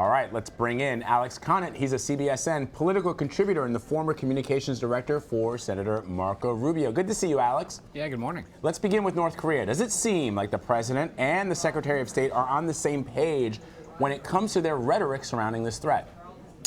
All right, let's bring in Alex Conant. He's a CBSN political contributor and the former communications director for Senator Marco Rubio. Good to see you, Alex. Yeah, good morning. Let's begin with North Korea. Does it seem like the president and the Secretary of State are on the same page when it comes to their rhetoric surrounding this threat?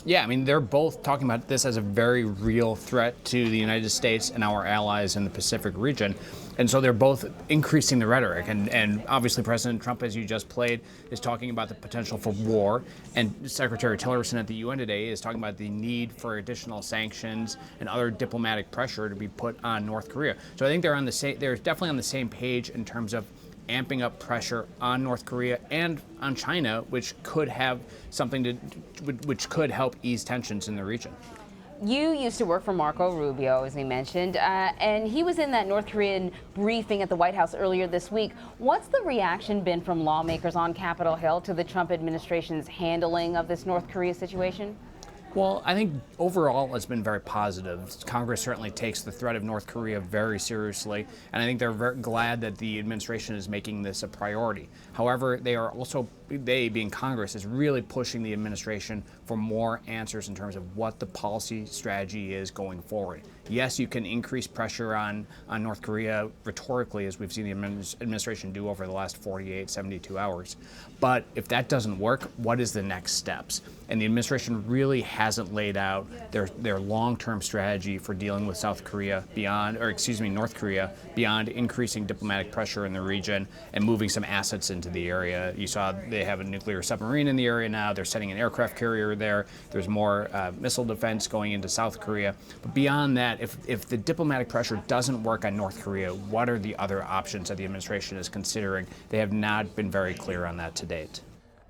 Yeah, I mean, they're both talking about this as a very real threat to the United States and our allies in the Pacific region. And so they're both increasing the rhetoric. And obviously, President Trump, as you just played, is talking about the potential for war. And Secretary Tillerson at the UN today is talking about the need for additional sanctions and other diplomatic pressure to be put on North Korea. So I think they're definitely on the same page in terms of amping up pressure on North Korea and on China, which could have which could help ease tensions in the region. You used to work for Marco Rubio, as we mentioned, and he was in that North Korean briefing at the White House earlier this week. What's the reaction been from lawmakers on Capitol Hill to the Trump administration's handling of this North Korea situation? Well, I think overall it's been very positive. Congress certainly takes the threat of North Korea very seriously, and I think they're very glad that the administration is making this a priority. However, they being Congress, is really pushing the administration for more answers in terms of what the policy strategy is going forward. Yes, you can increase pressure on North Korea rhetorically, as we've seen the administration do over the last 48, 72 hours. But if that doesn't work, what is the next steps? And the administration really hasn't laid out their long-term strategy for dealing with North Korea beyond increasing diplomatic pressure in the region and moving some assets into the area. You saw they have a nuclear submarine in the area now. They're sending an aircraft carrier there. There's more missile defense going into South Korea. But beyond that, if the diplomatic pressure doesn't work on North Korea, what are the other options that the administration is considering? They have not been very clear on that to date.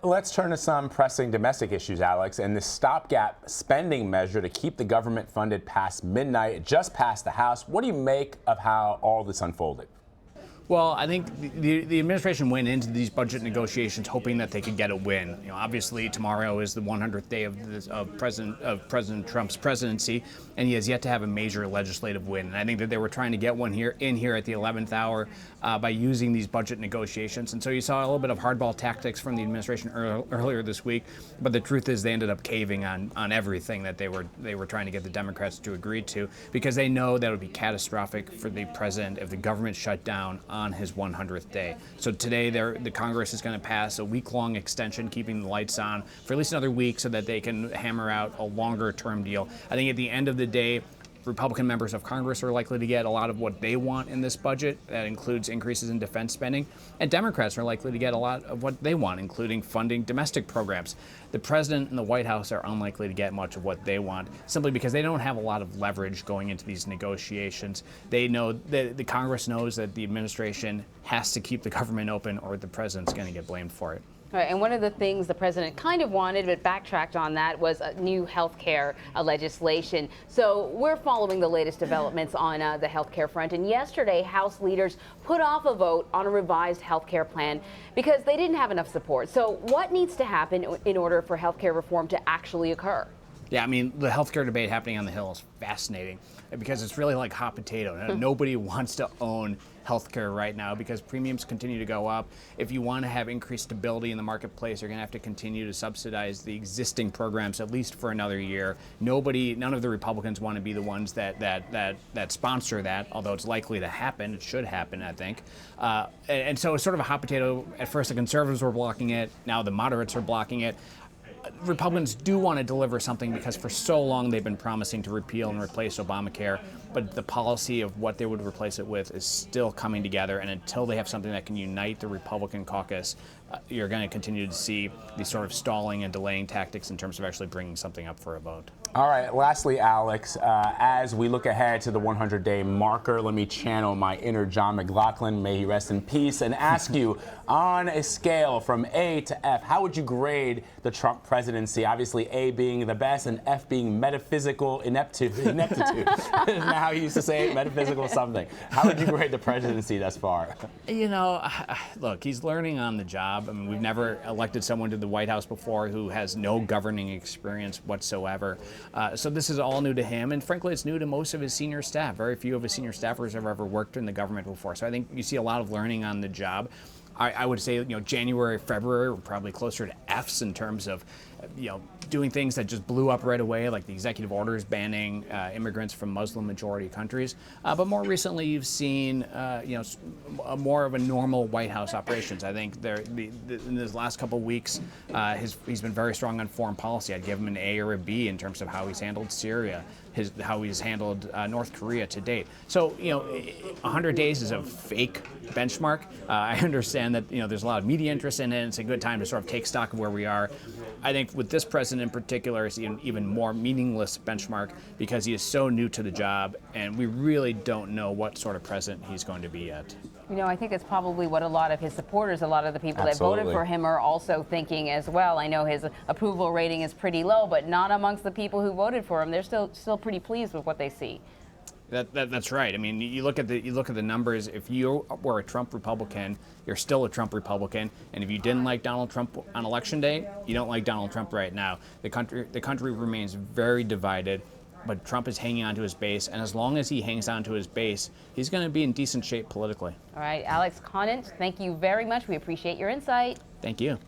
Let's turn to some pressing domestic issues, Alex, and the stopgap spending measure to keep the government funded past midnight. It just passed the House. What do you make of how all this unfolded? Well, I think the administration went into these budget negotiations hoping that they could get a win. Obviously, tomorrow is the 100th day of President Trump's presidency, and he has yet to have a major legislative win. And I think that they were trying to get one here at the 11th hour by using these budget negotiations. And so you saw a little bit of hardball tactics from the administration earlier this week. But the truth is, they ended up caving on everything that they were trying to get the Democrats to agree to, because they know that it would be catastrophic for the president if the government shut down on his 100th day. So today, the Congress is going to pass a week-long extension, keeping the lights on for at least another week so that they can hammer out a longer-term deal. I think at the end of the day, Republican members of Congress are likely to get a lot of what they want in this budget. That includes increases in defense spending. And Democrats are likely to get a lot of what they want, including funding domestic programs. The president and the White House are unlikely to get much of what they want, simply because they don't have a lot of leverage going into these negotiations. They know that the Congress knows that the administration has to keep the government open, or the president's going to get blamed for it. Right, and one of the things the president kind of wanted, but backtracked on that, was a new health care legislation. So we're following the latest developments on the health care front. And yesterday, House leaders put off a vote on a revised health care plan because they didn't have enough support. So what needs to happen in order for health care reform to actually occur? Yeah, I mean, the healthcare debate happening on the Hill is fascinating because it's really like hot potato. Nobody wants to own healthcare right now because premiums continue to go up. If you want to have increased stability in the marketplace, you're going to have to continue to subsidize the existing programs at least for another year. None of the Republicans want to be the ones that sponsor that, although it's likely to happen. It should happen, I think. And so it's sort of a hot potato. At first, the conservatives were blocking it. Now the moderates are blocking it. Republicans do want to deliver something because for so long they've been promising to repeal and replace Obamacare, but the policy of what they would replace it with is still coming together, and until they have something that can unite the Republican caucus, you're going to continue to see these sort of stalling and delaying tactics in terms of actually bringing something up for a vote. All right, lastly, Alex, as we look ahead to the 100-day marker, let me channel my inner John McLaughlin, may he rest in peace, and ask you, on a scale from A to F, how would you grade the Trump presidency? Obviously, A being the best and F being metaphysical ineptitude. Isn't that how you used to say it? Metaphysical something. How would you grade the presidency thus far? You know, look, he's learning on the job. I mean, we've never elected someone to the White House before who has no governing experience whatsoever. So this is all new to him, and frankly, it's new to most of his senior staff. Very few of his senior staffers have ever worked in the government before. So I think you see a lot of learning on the job. I would say, January, February were probably closer to Fs in terms of doing things that just blew up right away, like the executive orders banning immigrants from Muslim-majority countries. But more recently, you've seen, more of a normal White House operations. I think in his last couple of weeks, he's been very strong on foreign policy. I'd give him an A or a B in terms of how he's handled Syria, how he's handled North Korea to date. So, 100 days is a fake benchmark. I understand that, there's a lot of media interest in it. It's a good time to sort of take stock of where we are. I think with this president in particular, it's an even more meaningless benchmark because he is so new to the job, and we really don't know what sort of president he's going to be yet. I think it's probably what a lot of his supporters, a lot of the people Absolutely. that voted for him are also thinking as well. I know his approval rating is pretty low, but not amongst the people who voted for him. They're still pretty pleased with what they see. That's right. I mean, you look at the numbers. If you were a Trump Republican, you're still a Trump Republican. And if you didn't like Donald Trump on Election Day, you don't like Donald Trump right now. The country remains very divided, but Trump is hanging on to his base. And as long as he hangs on to his base, he's going to be in decent shape politically. All right, Alex Conant, thank you very much. We appreciate your insight. Thank you.